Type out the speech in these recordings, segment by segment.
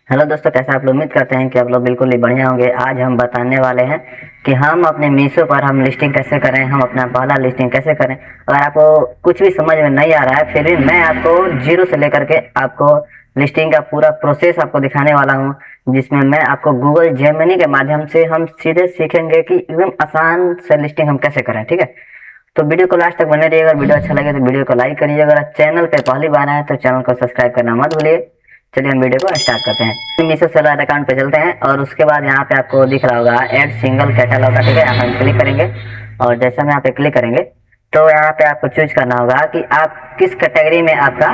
Hello दोस्तों, कैसे आप लोग? उम्मीद करते हैं कि आप लोग बिल्कुल ही बढ़िया होंगे। आज हम बताने वाले हैं कि हम अपने मीशो पर हम लिस्टिंग कैसे करें, हम अपना पहला लिस्टिंग कैसे करें। अगर आपको कुछ भी समझ में नहीं आ रहा है, फिर भी मैं आपको जीरो से लेकर के आपको लिस्टिंग का पूरा प्रोसेस आपको दिखाने वाला हूँ, जिसमें मैं आपको गूगल जेमिनी के माध्यम से हम सीधे सीखेंगे कि एकदम आसान से लिस्टिंग हम कैसे करें। ठीक है, तो वीडियो को लास्ट तक बने रहिए। अगर वीडियो अच्छा लगे तो वीडियो को लाइक करिए। अगर चैनल पे पहली बार आए तो चैनल को सब्सक्राइब करना मत भूलिए। चलिए हम वीडियो को स्टार्ट करते हैं। मीशो सेलर अकाउंट पे चलते हैं और उसके बाद यहाँ पे आपको दिख रहा होगा ऐड सिंगल कैटलॉग का। ठीक है, यहाँ पे हम क्लिक करेंगे और जैसे हम यहाँ पे क्लिक करेंगे तो यहाँ पे आपको चूज करना होगा कि आप किस कैटेगरी में आपका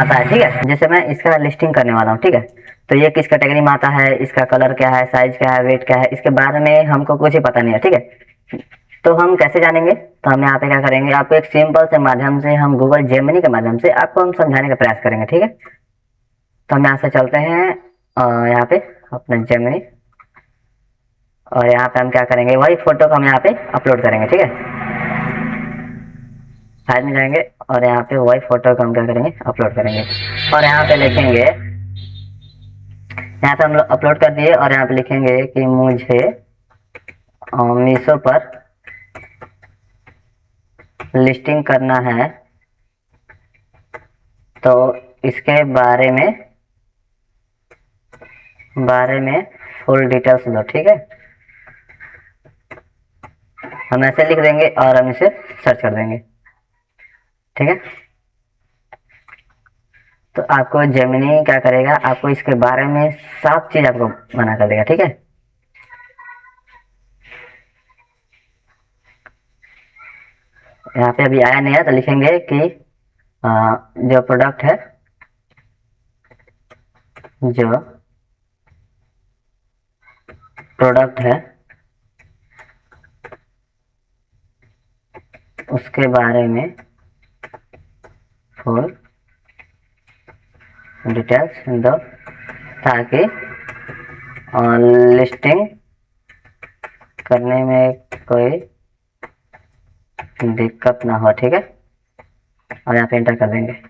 आता है। ठीक है, जैसे मैं इसका लिस्टिंग करने वाला हूँ। ठीक है, तो ये किस कैटेगरी में आता है, इसका कलर क्या है, साइज क्या है, वेट क्या है, इसके बारे में हमको कुछ ही पता नहीं है। ठीक है, तो हम कैसे जानेंगे? तो हम यहाँ पे क्या करेंगे, आपको एक सिंपल से माध्यम से हम गूगल जेमिनी के माध्यम से आपको हम समझाने का प्रयास करेंगे। ठीक है, तो हम यहाँ से चलते हैं यहाँ पे अपने जेमिनी, और यहाँ पे हम क्या करेंगे, वही फोटो को हम यहाँ पे अपलोड करेंगे। ठीक है, फाइल में जाएंगे और यहाँ पे वही फोटो को हम क्या करेंगे, अपलोड करेंगे। और यहाँ पे लिखेंगे, यहाँ पे हम लोग अपलोड कर दिए और यहाँ पे लिखेंगे कि मुझे मीशो पर लिस्टिंग करना है, तो इसके बारे में फुल डिटेल्स दो। ठीक है, हम ऐसे लिख देंगे और हम इसे सर्च कर देंगे। ठीक है, तो आपको जेमिनी क्या करेगा, आपको इसके बारे में सब चीज आपको मना कर देगा। ठीक है, यहाँ पे अभी आया नहीं है तो लिखेंगे कि जो प्रोडक्ट है, जो प्रोडक्ट है उसके बारे में फुल डिटेल्स दो, ताकि लिस्टिंग करने में कोई दिक्कत ना हो। ठीक है, और यहाँ पे एंटर कर देंगे।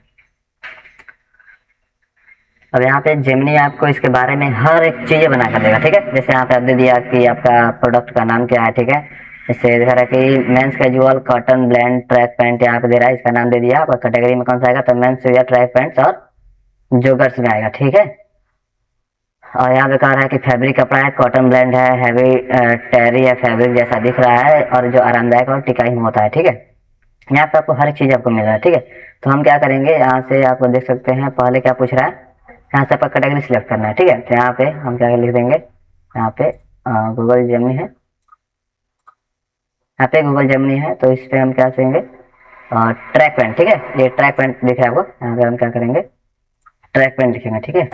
अब यहाँ पे जेमिनी आपको इसके बारे में हर एक चीजें बना कर देगा। ठीक है, जैसे यहाँ पे आप दे दिया कि आपका प्रोडक्ट का नाम क्या है। ठीक है, जैसे दिखा रहा है कि men's casual cotton blend track pant, यहाँ पे दे रहा है, इसका नाम दे दिया। आपका कैटेगरी में कौन सा आएगा, तो मेंस या ट्रैक पैंट्स और जोगर्स में आएगा। ठीक है, और यहाँ पे कह रहा है कि फैब्रिक कपड़ा है, कॉटन ब्लेंड है, हैवी टेरी है, फैब्रिक जैसा दिख रहा है और जो आरामदायक और टिकाऊ होता है। ठीक है, यहाँ पे आपको हर चीज आपको मिल रहा है। ठीक है, तो हम क्या करेंगे, यहाँ से आपको देख सकते हैं पहले क्या पूछ रहा है, यहाँ से आपका कैटेगरी सिलेक्ट करना है। ठीक है, तो यहाँ पे हम क्या लिख देंगे, यहाँ पे गूगल जेमिनी है, यहाँ पे गूगल जेमिनी है, तो इस पे हम क्या करेंगे, ट्रैक पैंट। ठीक है, ये ट्रैक पैंट दिख रहा है आपको, यहाँ पे हम क्या करेंगे, ट्रैक पैंट लिखेंगे। ठीक है,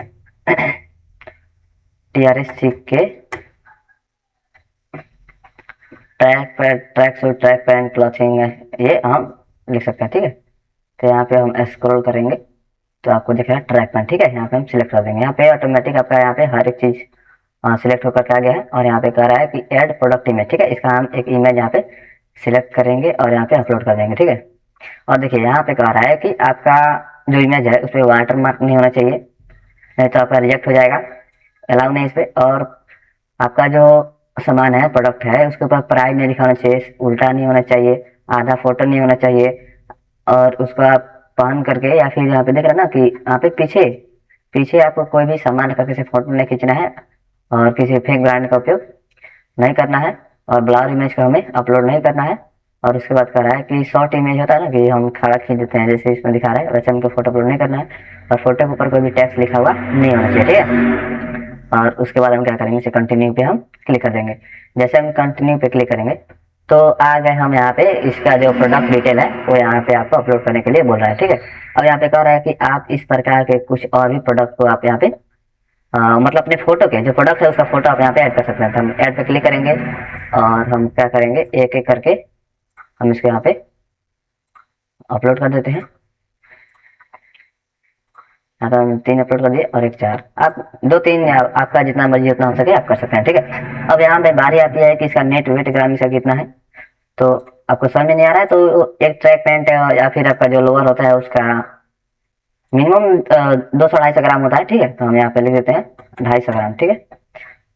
TRS सीख के track pant, track suit, track pant clothing है, ये हम लिख सकते हैं। ठीक है, तो यहाँ पे हम स्क्रॉल करेंगे तो आपको दिख रहा है ट्रैक पैंट। ठीक है, यहाँ पे हम सिलेक्ट कर देंगे। यहाँ पे ऑटोमेटिक आपका यहाँ पे हर एक चीज सिलेक्ट होकर के आ गया है, और यहाँ पे कह रहा है कि ऐड प्रोडक्ट इमेज। ठीक है, इसका हम एक इमेज यहाँ पे सिलेक्ट करेंगे और यहाँ पे अपलोड कर देंगे। ठीक है, और देखिए यहाँ पे कह रहा है कि आपका जो इमेज है उस पर वाटर मार्क नहीं होना चाहिए, नहीं तो आपका रिजेक्ट हो जाएगा, अलाउ नहीं इस पे। और आपका जो सामान है, प्रोडक्ट है, उसके ऊपर प्राइस नहीं लिखा होना चाहिए, उल्टा नहीं होना चाहिए, आधा फोटो नहीं होना चाहिए, और उसको आप पहन करके या फिर यहाँ पे देख रहे हैं ना कि यहाँ पे पीछे पीछे आपको कोई भी सामान का किसी फोटो नहीं खींचना है और किसी फेक ब्रांड का उपयोग नहीं करना है, और ब्लर इमेज को हमें अपलोड नहीं करना है। और उसके बाद कह रहा है कि शॉर्ट इमेज होता है ना कि हम खड़ा खींच देते हैं, जैसे इसमें दिखा रहा है, वैसे हमको फोटो अपलोड नहीं करना है, और फोटो के ऊपर कोई भी टेक्स्ट लिखा हुआ नहीं होना चाहिए। ठीक है, और उसके बाद हम क्या करेंगे, इसे कंटिन्यू पे हम क्लिक कर देंगे। जैसे हम कंटिन्यू पे क्लिक करेंगे तो आ गए हम यहाँ पे, इसका जो प्रोडक्ट डिटेल है वो यहाँ पे आपको अपलोड करने के लिए बोल रहा है। ठीक है, अब यहाँ पे कह रहा है कि आप इस प्रकार के कुछ और भी प्रोडक्ट को आप यहाँ पे मतलब अपने फोटो के जो प्रोडक्ट है उसका फोटो आप यहाँ पे ऐड कर सकते हैं। तो हम ऐड पे क्लिक करेंगे और हम क्या करेंगे, एक एक करके हम इसको यहाँ पे अपलोड कर देते हैं। यहाँ पे हम 3 अपलोड कर दिए और एक 4, आप 2 3 आपका जितना मर्जी उतना हो सके आप कर सकते हैं। ठीक है, अब यहाँ पे बारी आती है कि इसका नेट वेट ग्राम इसका कितना है। तो आपको समझ में नहीं आ रहा है तो एक ट्रैक पैंट है या फिर आपका जो लोअर होता है उसका मिनिमम 200-250 ग्राम होता है, ठीक है। तो हम यहाँ पे लिख देते हैं 250 ग्राम, ठीक है।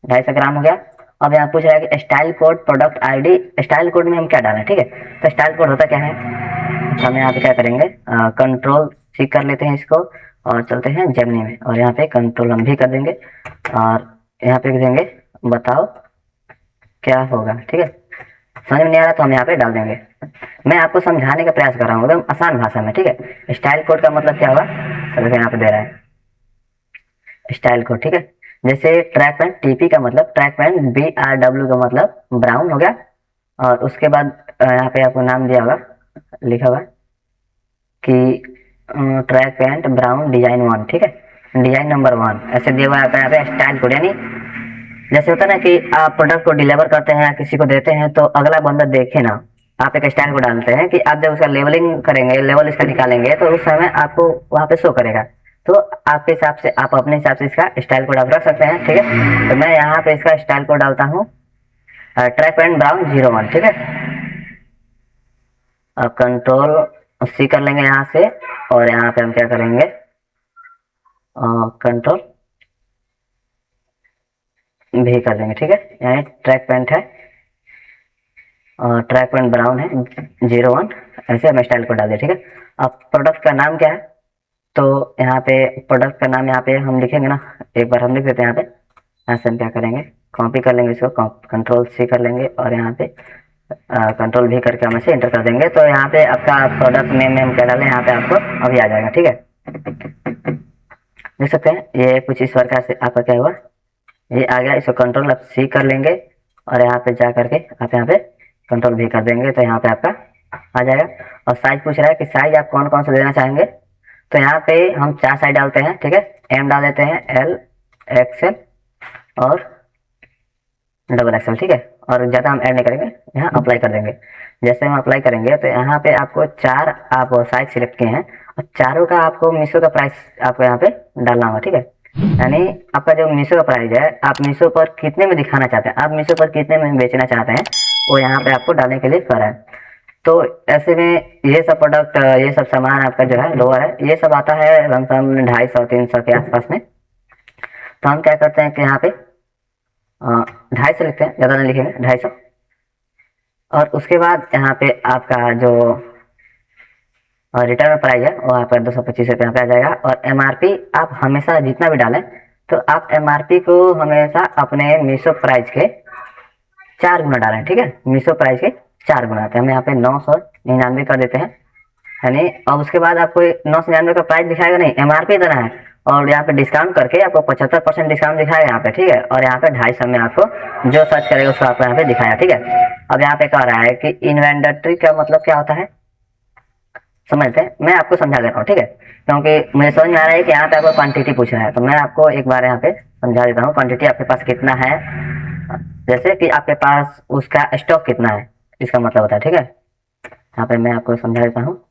250 ग्राम हो गया। अब यहाँ पूछ रहा है कि style code product ID, style code में हम क्या डालें, ठीक है। तो स्टाइल कोड होता क्या है, तो हम यहाँ पे क्या करेंगे, कंट्रोल सी कर लेते हैं इसको और चलते हैं जेमिनी में, और यहाँ पे कंट्रोल हम भी कर देंगे और यहाँ पे लिख देंगे बताओ क्या होगा, ठीक है। समझ में नहीं आ रहा तो हम यहाँ पे डाल देंगे। मैं आपको समझाने का प्रयास कर रहा हूँ एकदम आसान भाषा में, ठीक है। स्टाइल कोड का मतलब क्या होगा, तो देखो यहाँ पे दे रहा है स्टाइल कोड, ठीक है। जैसे ट्रैक पैंट, टीपी का मतलब ट्रैक पैंट, BRW का मतलब ब्राउन हो गया, और उसके बाद यहाँ पे आपको नाम दिया होगा, लिखा हुआ कि ट्रैक पैंट ब्राउन डिजाइन 1, ठीक है, डिजाइन नंबर 1 ऐसे दिया हुआ है यहाँ पे स्टाइल कोड। यानी जैसे होता है ना कि आप प्रोडक्ट को डिलीवर करते हैं या किसी को देते हैं तो अगला बंदा देखे ना, आप एक स्टाइल को डालते हैं कि आप जब उसका लेवलिंग करेंगे, लेवल इसका निकालेंगे तो उस समय आपको वहाँ पे शो करेगा। तो आपके हिसाब से, आप अपने हिसाब से इसका स्टाइल कोड आप रख सकते हैं, ठीक है। तो मैं यहाँ पे इसका स्टाइल कोड डालता हूँ ट्रैक पैंट ब्राउन 01, ठीक है। अब कंट्रोल सी कर लेंगे यहाँ से, और यहाँ पे हम क्या करेंगे, कंट्रोल भी कर देंगे, ठीक है। यहाँ ट्रैक पैंट है और ट्रैक पैंट ब्राउन है 01, ऐसे हम स्टाइल को डाल दिया, ठीक है। अब प्रोडक्ट का नाम क्या है, तो यहाँ पे प्रोडक्ट का नाम यहाँ पे हम लिखेंगे ना, एक बार हम लिख देते हैं यहाँ पे। यहाँ से हम क्या करेंगे, कॉपी कर लेंगे इसको, कंट्रोल सी कर लेंगे और यहाँ पे कंट्रोल भी करके हम इसे एंटर कर देंगे। तो यहाँ पे आपका प्रोडक्ट नेम में हम क्या डालें, यहाँ पे आपको अभी आ जाएगा, ठीक है। देख सकते हैं ये कुछ इस प्रकार से आपका क्या हुआ, ये आ गया। इसको कंट्रोल आप सी कर लेंगे और यहाँ पे जा करके आप यहाँ पे कंट्रोल भी कर देंगे, तो यहाँ पे आपका आ जाएगा। और साइज पूछ रहा है कि साइज आप कौन कौन सा देना चाहेंगे, तो यहाँ पे हम 4 साइज डालते हैं, ठीक है। M डाल देते हैं, L, XL और XXL, ठीक है। और ज़्यादा हम ऐड नहीं करेंगे, यहाँ अप्लाई कर देंगे। जैसे हम अप्लाई करेंगे तो यहाँ पे आपको 4 आप साइज सिलेक्ट किए हैं और चारों का आपको मीशो का प्राइस आपको यहाँ पे डालना होगा, ठीक है। यानी आपका जो मीशो का प्राइस है, आप मीशो पर कितने में दिखाना चाहते हैं, आप मीशो पर कितने में बेचना चाहते हैं, वो यहाँ पे आपको डालने के लिए कर रहा है। तो ऐसे में ये सब प्रोडक्ट, ये सब सामान आपका जो है लोअर है, ये सब आता है लमसम 250-300 के आसपास में। तो हम क्या करते हैं कि यहाँ पे 250 लिखते हैं, ज़्यादा नहीं लिखेंगे, 250। और उसके बाद यहाँ पे आपका जो रिटर्न प्राइस है वो आपका 225 रुपये यहाँ पे आ जाएगा। और MRP आप हमेशा जितना भी डालें, तो आप MRP को हमेशा अपने मीशो प्राइस के 4 गुना डालें, ठीक है। मीशो प्राइस के 4 गुना, तो हम यहाँ पे 999 कर देते हैं। यानी अब उसके बाद आपको 999 का प्राइस दिखाएगा नहीं, MRP देना है, और यहाँ पे डिस्काउंट करके आपको 75% डिस्काउंट दिखाएगा यहाँ पे, ठीक है। और यहाँ पे 250 में आपको जो सर्च करेगा उसको आपको यहाँ पे दिखाया, ठीक है। अब यहाँ पे कह रहा है कि इन्वेंटरी का मतलब क्या होता है, समझते हैं, मैं आपको समझा दे रहा हूँ, ठीक है। क्योंकि मुझे समझ में आ रहा है कि यहाँ पे आपको क्वांटिटी पूछ रहा है, तो मैं आपको एक बार यहाँ पे समझा देता हूँ क्वांटिटी आपके पास कितना है। जैसे कि आपके पास उसका स्टॉक कितना है, इसका मतलब होता है, ठीक है। यहाँ पे मैं आपको समझा देता हूँ।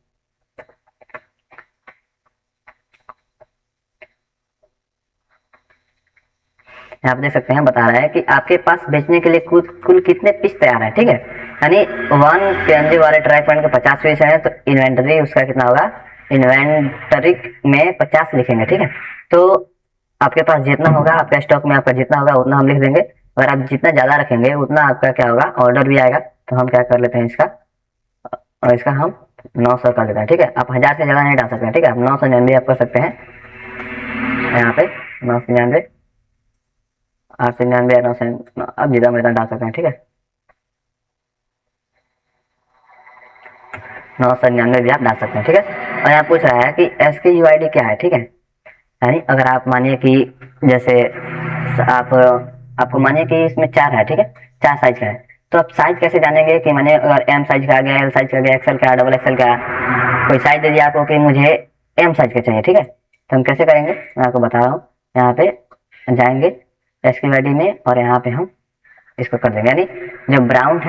यहाँ पे देख सकते हैं बता रहा है कि आपके पास बेचने के लिए कुल कितने पीस तैयार है, ठीक है। यानी 1 PNG वाले ट्रैक पैंट के 50 पीस है, तो इन्वेंटरी उसका कितना होगा, इन्वेंटरी में 50 लिखेंगे, ठीक है। तो आपके पास जितना होगा, आपका स्टॉक में आपका जितना होगा उतना हम लिख देंगे। अगर आप जितना ज़्यादा रखेंगे उतना आपका क्या होगा, ऑर्डर भी आएगा। तो हम क्या कर लेते हैं इसका, और इसका हम 900 कर देते हैं, ठीक है। आप 1000 से ज़्यादा नहीं डाल सकते हैं, ठीक है। आप 999 आप कर सकते हैं, यहाँ पे 999, 899 या 900, आप जितना मर्जी डाल सकते हैं, ठीक है। 999 भी आप डाल सकते हैं, ठीक है। और यहाँ पूछ रहा है कि SKUID क्या है, ठीक है। यानी अगर आप मानिए कि जैसे आप आपको मानिए कि इसमें 4 है, ठीक है, 4 साइज का है, तो आप साइज कैसे जानेंगे कि मानिए अगर M साइज का आ गया, L साइज का आ गया, XL का, XXL का, कोई साइज दे दिया आपको कि मुझे M साइज का चाहिए, ठीक है। तो हम कैसे करेंगे, मैं आपको बता रहा हूँ। यहाँ पे जाएंगे SKUID में और यहाँ पे हम इसको कर देंगे। यानी जो ब्राउन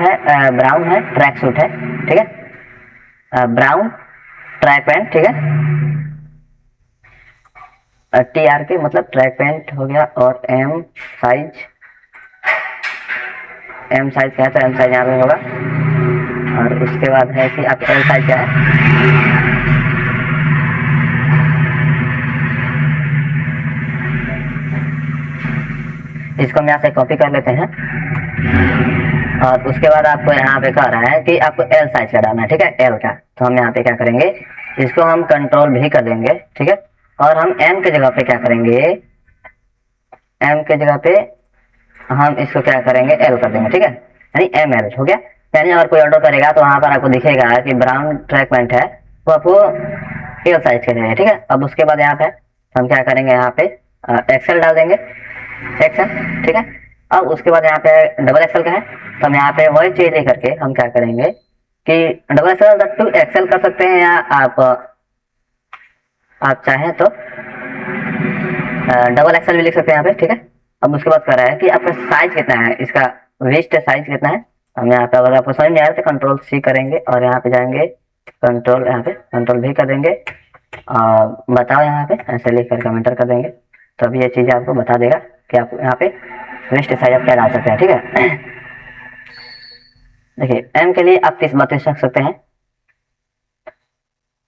है ट्रैक सूट है, ठीक है, ब्राउन ट्रैक पैंट, ठीक है। TRK मतलब ट्रैक पैंट हो गया, और M साइज क्या है, तो M साइज यहाँ पे होगा। और उसके बाद है कि आप L साइज क्या है, इसको हम यहाँ से कॉपी कर लेते हैं और उसके बाद आपको यहाँ पे कह रहा है कि आपको एल साइज का डालना है, ठीक है, एल का। तो हम यहाँ पे क्या करेंगे, इसको हम कंट्रोल भी कर देंगे, ठीक है। और हम एम के जगह पे क्या करेंगे, एम के जगह पे हम इसको क्या करेंगे, एल कर देंगे, ठीक है, यानी एम एल हो गया। यानी अगर कोई ऑर्डर करेगा तो वहां पर आपको दिखेगा कि ब्राउन ट्रैक पैंट है, वो आपको एल साइज के रहेगा, ठीक है। अब उसके बाद यहाँ पे हम क्या करेंगे, यहाँ पे एक्सेल डाल देंगे, एक्सेल, ठीक है। अब उसके बाद यहाँ पे डबल एक्सेल का है, तो हम यहाँ पे वही चीज लेकर के हम क्या करेंगे कि डबल एक्सेल टू एक्सेल कर सकते हैं, या आप चाहें तो डबल एक्सेल भी लिख सकते हैं यहाँ पे, ठीक है। अब उसके बाद कह रहा है कि आपका साइज कितना है, इसका वेस्ट साइज कितना है। हम यहाँ पे अगर आपको समझ नहीं आ रहा तो कंट्रोल सी करेंगे और यहाँ पे जाएंगे, कंट्रोल यहाँ पे कंट्रोल भी कर देंगे, बताओ यहाँ पे ऐसे लिख कर कमेंटर कर देंगे, तो अभी ये चीज़ आपको बता देगा कि आप यहाँ पे वेस्ट साइज आप क्या डाल सकते हैं, ठीक है। देखिए एम के लिए आप 30-32 रख सकते हैं,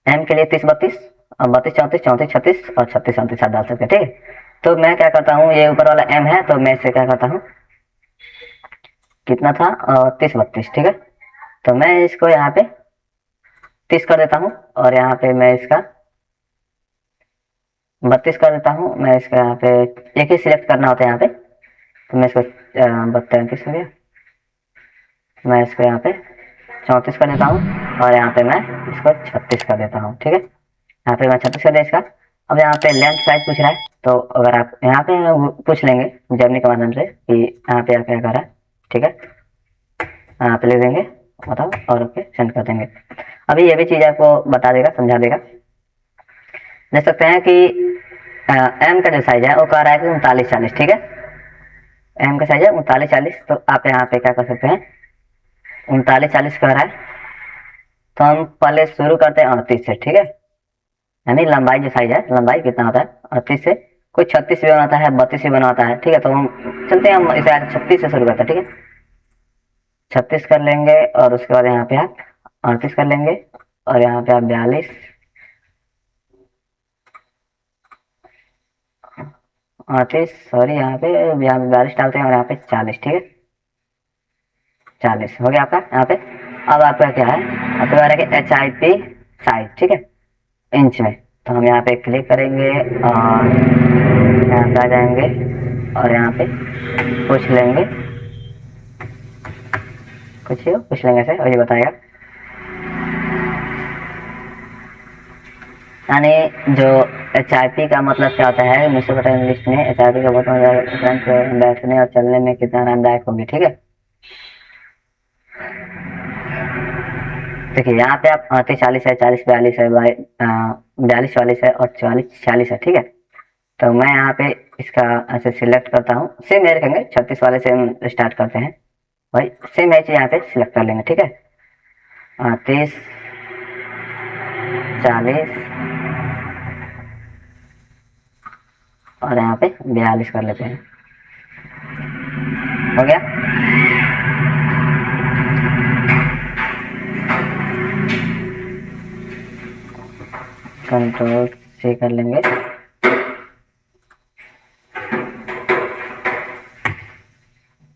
एम के लिए 30-32 और 32-34 34-36 और 36-37 डाल सकते हैं, ठीक है। तो मैं क्या करता हूँ, ये ऊपर वाला एम है तो मैं इसे क्या करता हूँ, कितना था 30-32, ठीक है। तो मैं इसको यहाँ पे 30 कर देता हूँ और यहाँ पे मैं इसका 32 कर देता हूँ। मैं इसका यहाँ पे एक ही सिलेक्ट करना होता है यहाँ पे, तो मैं इसको 32 हो गया, मैं इसको यहाँ पे 34 कर देता हूँ और यहाँ पे मैं इसको 36 कर देता हूँ, ठीक है। यहाँ पे मैं 36 कर दिया इसका। अब यहाँ पे लेंथ साइज पूछ रहा है, तो अगर आप यहाँ पे पूछ लेंगे जर्नी के माध्यम से कि यहाँ पे आप क्या कर रहा है, ठीक है, यहाँ पे लिख देंगे, बताओ और ओके सेंड कर देंगे। अभी ये भी चीज़ आपको बता देगा, समझा देगा। देख सकते हैं कि एम का जो साइज है वो कह रहा है कि 39-40, ठीक है, एम का साइज है 39-40। तो आप यहाँ पे क्या कर सकते हैं, 39-40 कह रहा है, तो हम पहले शुरू करते हैं 38 से, ठीक है, यानी लंबाई जो साइज है, लंबाई कितना होता है 38 से, कोई 36 भी बनाता है, 32 भी बनाता है, ठीक है। तो हम चलते हैं, हम इसे 36 से शुरू करते हैं, ठीक है, 36 कर लेंगे और उसके बाद यहाँ पे आप 38 कर लेंगे और यहाँ पे आप 42, 38 सॉरी, यहाँ पे 42 डालते हैं और यहाँ पे 40, ठीक है, 40 हो गया आपका यहाँ पे। अब आपका क्या है, आपका कह रहा है कि HIP साइज, ठीक है, इंच में। तो हम यहाँ पे क्लिक करेंगे और यहाँ पे आ जाएंगे और यहाँ पे पूछ लेंगे, पूछ लेंगे से और ये बताएगा, यानी जो HIP का मतलब क्या होता है, मिस्टर पटेल इंग्लिश में HIP का मतलब बैठने और चलने में कितना आरामदायक होगी, ठीक है। देखिए यहाँ पे आप 38-40 है, 40-42 है, 42-44 है और 44-46 है, ठीक है। तो मैं यहाँ पे इसका ऐसे सिलेक्ट करता हूँ, सेम है रखेंगे, 36 वाले से हम स्टार्ट करते हैं भाई, सेम एच यहाँ पे सिलेक्ट कर लेंगे, ठीक है, 30, 40 और यहाँ पे 42 कर लेते हैं, हो गया। कंट्रोल से कर लेंगे।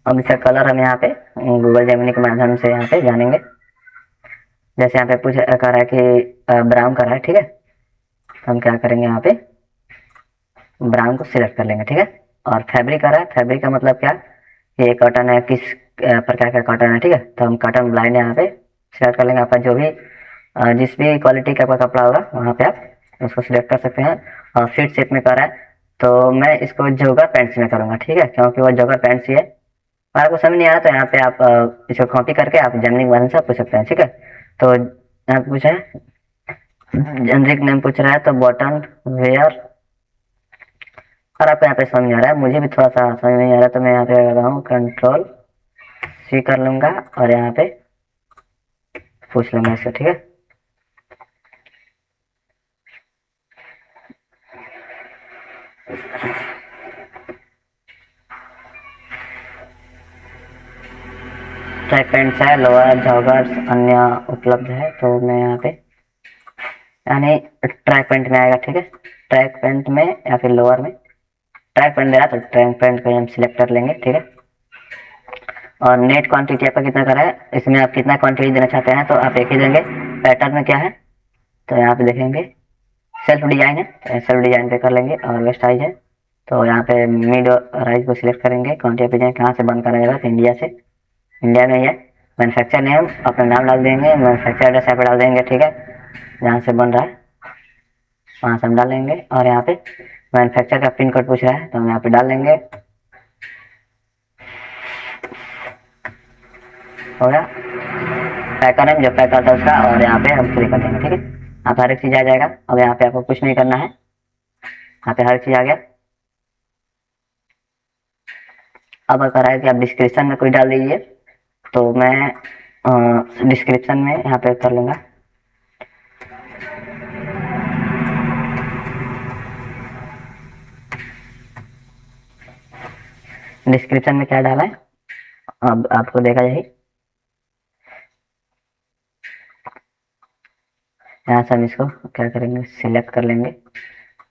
अब इसका कलर हम यहाँ पे गूगल जेमिनी के माध्यम से यहाँ पे जानेंगे। जैसे यहाँ पे पूछ कर रहा है कि ब्राउन कर रहा है, ठीक है, हम क्या करेंगे, यहाँ पे ब्राउन को सिलेक्ट कर लेंगे, ठीक है। और फैब्रिक कर रहा है, फैब्रिक का मतलब क्या, ये कॉटन है, किस प्रकार का कॉटन है, ठीक है। तो हम कॉटन ब्लाइंड यहाँ पे सिलेक्ट कर लेंगे, आपका जो भी जिस भी क्वालिटी का आपका कपड़ा होगा वहाँ पे आप उसको सिलेक्ट कर सकते हैं। और फिट शेप में कर रहा है, तो मैं इसको जोगर पैंट्स में करूँगा, ठीक है, क्योंकि वो जोगर पैंट्स ही है। और आपको समझ नहीं आ रहा तो यहाँ पे आप इसको कॉपी करके आप जेनरिक वर्जन से पूछ सकते हैं, ठीक है। तो यहाँ पे पूछा है जेनरिक नेम पूछ रहा है, तो बॉटम वेयर, और आपको यहाँ पे समझ आ रहा है, मुझे भी थोड़ा सा समझ नहीं आ रहा, तो मैं यहाँ पे कर रहा हूँ कंट्रोल सी कर लूंगा और यहाँ पे पूछ लूंगा इसको, ठीक है। ट्रैक पैंट्स है, लोअर जॉगर्स अन्य उपलब्ध है, तो मैं यहाँ पे यानी ट्रैक पैंट में आएगा, ठीक है, ट्रैक पैंट में या फिर लोअर में ट्रैक पैंट दे रहा है, तो ट्रैक पैंट को हम सिलेक्ट कर लेंगे, ठीक है। और नेट क्वांटिटी आपका कितना कर रहा है, इसमें आप कितना क्वांटिटी देना चाहते हैं, तो आप एक ही देंगे। पैटर्न में क्या है, तो यहाँ पे देखेंगे सेल्फ डिजाइन है, सेल्फ डिजाइन पे कर लेंगे। और वेस्ट साइज है, तो यहाँ पे मिड राइज को सिलेक्ट करेंगे। क्वांटिटी डिजाइन कहाँ से बंद कराएगा, तो इंडिया से, इंडिया में ही है। मैन्युफैक्चर नेम अपना नाम डाल देंगे, मैन्युफैक्चर एड्रेस यहाँ पे डाल देंगे, ठीक है, जहाँ से बन रहा है वहाँ से हम डालेंगे। और यहाँ पे मैन्युफैक्चर का पिन कोड पूछ रहा है, तो हम यहाँ पे डाल देंगे, हो गया। पैकर नेम जो पैकर था उसका, और यहाँ पे हम क्लिक कर देंगे, ठीक है। यहाँ पे हर एक चीज़ आ जाएगा। अब यहाँ पे आपको कुछ नहीं करना है, यहाँ पे हर चीज़ आ गया। अब अगर है कि आप डिस्क्रिप्शन में कोई डाल दीजिए, तो मैं डिस्क्रिप्शन में यहाँ पे कर लूँगा। डिस्क्रिप्शन में क्या डाला है, अब आपको देखा यही, यहाँ से हम इसको क्या करेंगे, सिलेक्ट कर लेंगे।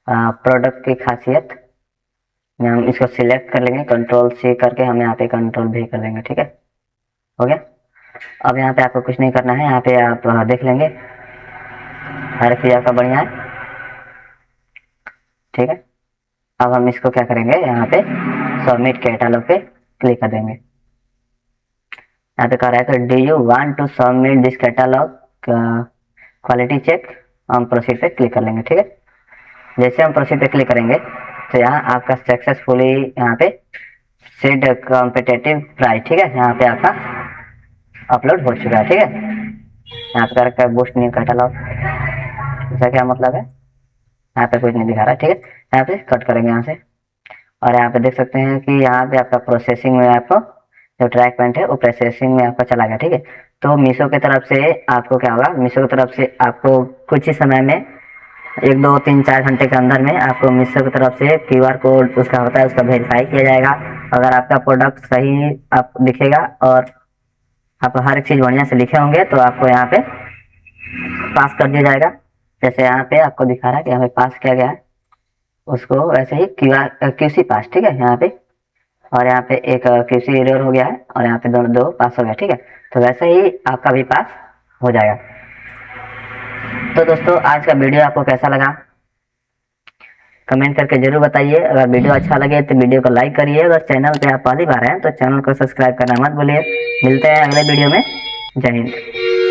प्रोडक्ट की खासियत में हम इसको सिलेक्ट कर लेंगे, कंट्रोल C करके हम यहाँ पे कंट्रोल V कर लेंगे, ठीक है, हो गया। अब यहाँ पे आपको कुछ नहीं करना है, यहाँ पे आप देख लेंगे हर चीज़ आपका बढ़िया है, ठीक है। अब हम इसको क्या करेंगे, यहाँ पे सबमिट कैटलॉग पे क्लिक कर देंगे। यहाँ पे कह रहा है कि do you want to submit this catalogue quality check, हम प्रोसीड पे क्लिक कर लेंगे, ठीक है। जैसे हम प्रोसीड पे क्लिक करेंगे, तो यहाँ आपका सक्सेसफुली यहाँ पे सेट कॉम्पिटेटिव प्राइस, ठीक है, यहाँ पे आपका अपलोड हो चुका है, ठीक है। यहाँ पे कर बूस्ट न्यू कैटलॉग, इसका क्या मतलब है, यहाँ पे कुछ नहीं दिखा रहा है, ठीक है। यहाँ पे कट करेंगे यहाँ से, और यहाँ पे देख सकते हैं कि यहाँ पे आपका प्रोसेसिंग में आपको जो ट्रैक पैंट है वो प्रोसेसिंग में आपका चला गया, ठीक है। तो मीशो की तरफ से आपको क्या होगा, मीशो की तरफ से आपको कुछ ही समय में 1 2 3 4 घंटे के अंदर में आपको मीशो की तरफ से QR कोड उसका होता है, उसका वेरीफाई किया जाएगा। अगर आपका प्रोडक्ट सही आप दिखेगा और आप हर एक चीज़ बढ़िया से लिखे होंगे, तो आपको यहाँ पे पास कर दिया जाएगा। जैसे यहाँ पे आपको दिखा रहा है कि हमें पास किया गया है, उसको वैसे ही QC पास, ठीक है, यहाँ पे। और यहाँ पे एक QC एरर हो गया है, और यहाँ पे दोनों दो पास हो गया, ठीक है। तो वैसे ही आपका भी पास हो जाएगा। तो दोस्तों आज का वीडियो आपको कैसा लगा, कमेंट करके जरूर बताइए। अगर वीडियो अच्छा लगे तो वीडियो को लाइक करिए। अगर चैनल पे आप पहली बार हैं तो चैनल को सब्सक्राइब करना मत भूलिए। मिलते हैं अगले वीडियो में। जय हिंद।